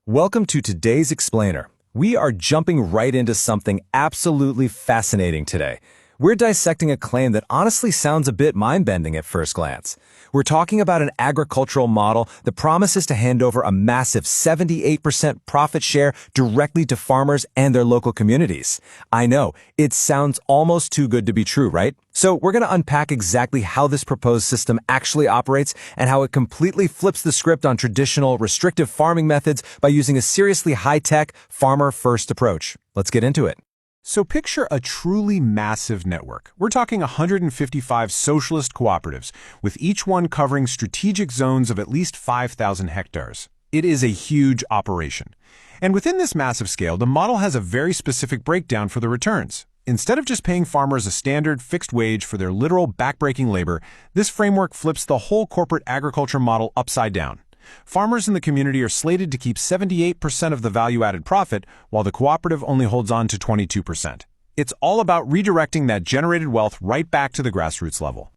Welcome to today's Explainer. We are jumping right into something absolutely fascinating today. We're dissecting a claim that honestly sounds a bit mind-bending at first glance. We're talking about an agricultural model that promises to hand over a massive 78% profit share directly to farmers and their local communities. I know, it sounds almost too good to be true, right? So we're going to unpack exactly how this proposed system actually operates and how it completely flips the script on traditional restrictive farming methods by using a seriously high-tech, farmer-first approach. Let's get into it. So picture a truly massive network. We're talking 155 socialist cooperatives, with each one covering strategic zones of at least 5,000 hectares. It is a huge operation. And within this massive scale, the model has a very specific breakdown for the returns. Instead of just paying farmers a standard fixed wage for their literal backbreaking labor, this framework flips the whole corporate agriculture model upside down. Farmers in the community are slated to keep 78% of the value-added profit, while the cooperative only holds on to 22%. It's all about redirecting that generated wealth right back to the grassroots level.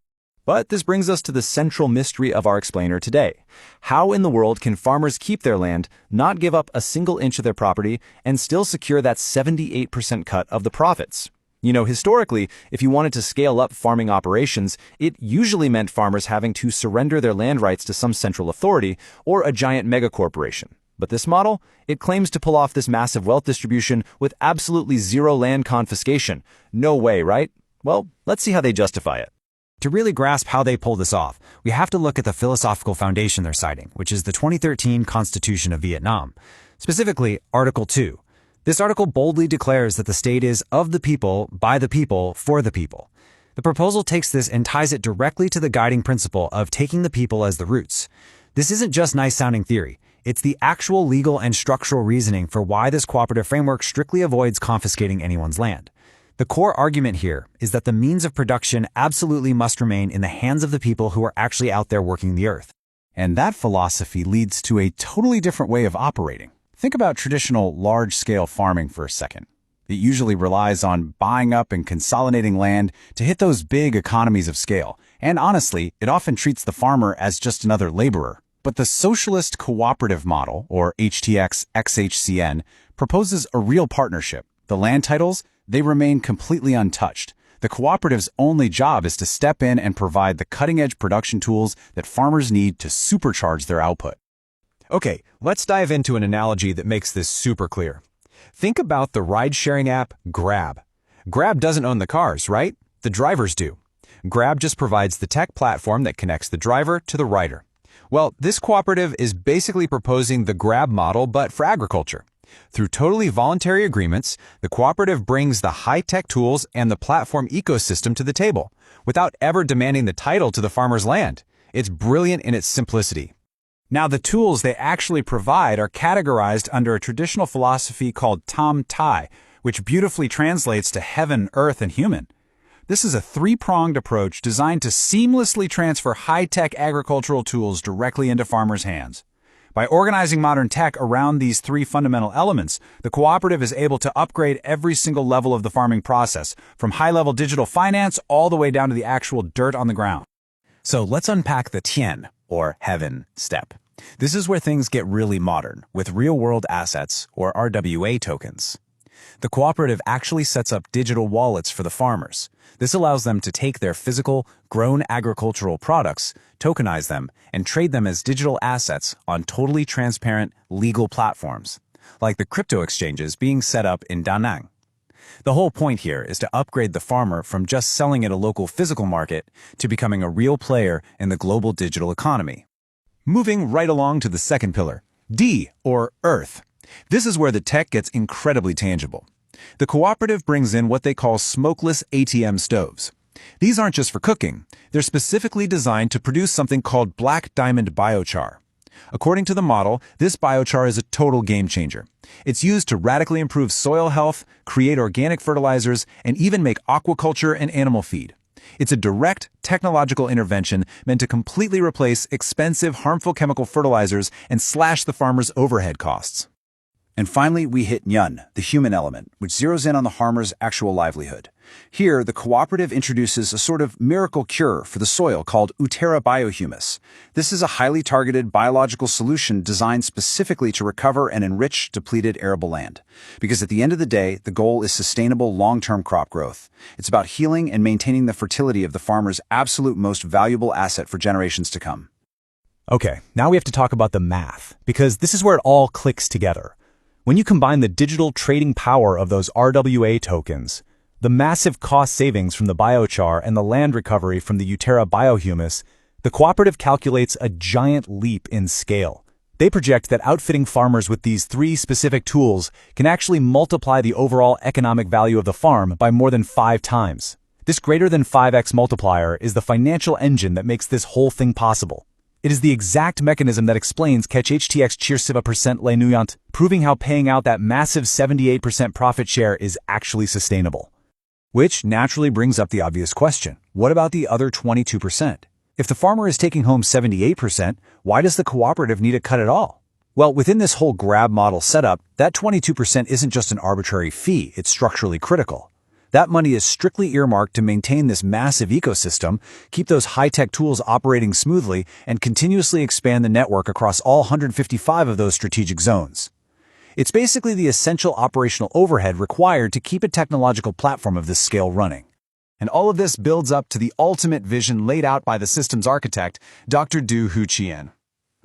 But this brings us to the central mystery of our explainer today. How in the world can farmers keep their land, not give up a single inch of their property, and still secure that 78% cut of the profits? You know, historically, if you wanted to scale up farming operations, it usually meant farmers having to surrender their land rights to some central authority or a giant megacorporation. But this model, it claims to pull off this massive wealth distribution with absolutely zero land confiscation. No way, right? Well, let's see how they justify it. To really grasp how they pull this off, we have to look at the philosophical foundation they're citing, which is the 2013 Constitution of Vietnam, specifically Article 2. This article boldly declares that the state is of the people, by the people, for the people. The proposal takes this and ties it directly to the guiding principle of taking the people as the roots. This isn't just nice-sounding theory. It's the actual legal and structural reasoning for why this cooperative framework strictly avoids confiscating anyone's land. The core argument here is that the means of production absolutely must remain in the hands of the people who are actually out there working the earth. And that philosophy leads to a totally different way of operating. Think about traditional large-scale farming for a second. It usually relies on buying up and consolidating land to hit those big economies of scale. And honestly, it often treats the farmer as just another laborer. But the Socialist Cooperative Model, or HTX-XHCN, proposes a real partnership. The land titles, they remain completely untouched. The cooperative's only job is to step in and provide the cutting-edge production tools that farmers need to supercharge their output. Okay, let's dive into an analogy that makes this super clear. Think about the ride-sharing app Grab. Grab doesn't own the cars, right? The drivers do. Grab just provides the tech platform that connects the driver to the rider. Well, this cooperative is basically proposing the Grab model, but for agriculture. Through totally voluntary agreements, the cooperative brings the high-tech tools and the platform ecosystem to the table, without ever demanding the title to the farmer's land. It's brilliant in its simplicity. Now, the tools they actually provide are categorized under a traditional philosophy called Tam Tai, which beautifully translates to heaven, earth, and human. This is a three-pronged approach designed to seamlessly transfer high-tech agricultural tools directly into farmers' hands. By organizing modern tech around these three fundamental elements, the cooperative is able to upgrade every single level of the farming process, from high-level digital finance all the way down to the actual dirt on the ground. So let's unpack the Tien, or heaven, step. This is where things get really modern, with real-world assets, or RWA tokens. The cooperative actually sets up digital wallets for the farmers. This allows them to take their physical, grown agricultural products, tokenize them, and trade them as digital assets on totally transparent, legal platforms, like the crypto exchanges being set up in Da Nang. The whole point here is to upgrade the farmer from just selling at a local physical market to becoming a real player in the global digital economy. Moving right along to the second pillar, D, or Earth. This is where the tech gets incredibly tangible. The cooperative brings in what they call smokeless ATM stoves. These aren't just for cooking. They're specifically designed to produce something called black diamond biochar. According to the model, this biochar is a total game changer. It's used to radically improve soil health, create organic fertilizers, and even make aquaculture and animal feed. It's a direct technological intervention meant to completely replace expensive, harmful chemical fertilizers and slash the farmer's overhead costs. And finally, we hit Nyun, the human element, which zeroes in on the farmer's actual livelihood. Here, the cooperative introduces a sort of miracle cure for the soil called Uterra Biohumus. This is a highly targeted biological solution designed specifically to recover and enrich depleted arable land. Because at the end of the day, the goal is sustainable long-term crop growth. It's about healing and maintaining the fertility of the farmer's absolute most valuable asset for generations to come. Okay, now we have to talk about the math, because this is where it all clicks together. When you combine the digital trading power of those RWA tokens, the massive cost savings from the biochar and the land recovery from the Uterra Biohumus, the cooperative calculates a giant leap in scale. They project that outfitting farmers with these 3 specific tools can actually multiply the overall economic value of the farm by more than 5 times. This greater than 5x multiplier is the financial engine that makes this whole thing possible. It is the exact mechanism that explains Catch HTX Cheersiva % Lenuyant, proving how paying out that massive 78% profit share is actually sustainable. Which naturally brings up the obvious question. What about the other 22%? If the farmer is taking home 78%, why does the cooperative need to cut it all? Well, within this whole grab model setup, that 22% isn't just an arbitrary fee, it's structurally critical. That money is strictly earmarked to maintain this massive ecosystem, keep those high-tech tools operating smoothly, and continuously expand the network across all 155 of those strategic zones. It's basically the essential operational overhead required to keep a technological platform of this scale running. And all of this builds up to the ultimate vision laid out by the systems architect, Dr. Du Huqian.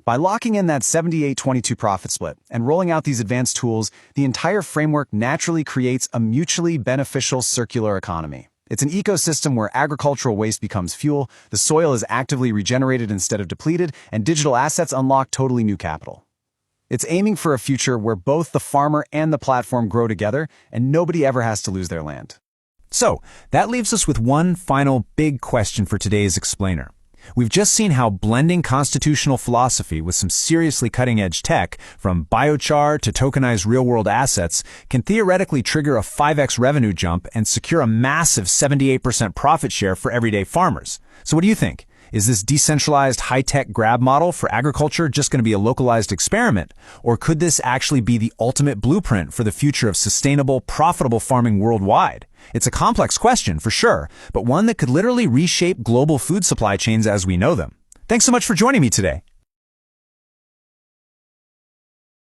By locking in that 78-22 profit split and rolling out these advanced tools, the entire framework naturally creates a mutually beneficial circular economy. It's an ecosystem where agricultural waste becomes fuel, the soil is actively regenerated instead of depleted, and digital assets unlock totally new capital. It's aiming for a future where both the farmer and the platform grow together, and nobody ever has to lose their land. So, that leaves us with one final big question for today's explainer. We've just seen how blending constitutional philosophy with some seriously cutting-edge tech, from biochar to tokenized real-world assets, can theoretically trigger a 5x revenue jump and secure a massive 78% profit share for everyday farmers. So what do you think? Is this decentralized high-tech grab model for agriculture just going to be a localized experiment? Or could this actually be the ultimate blueprint for the future of sustainable, profitable farming worldwide? It's a complex question, for sure, but one that could literally reshape global food supply chains as we know them. Thanks so much for joining me today.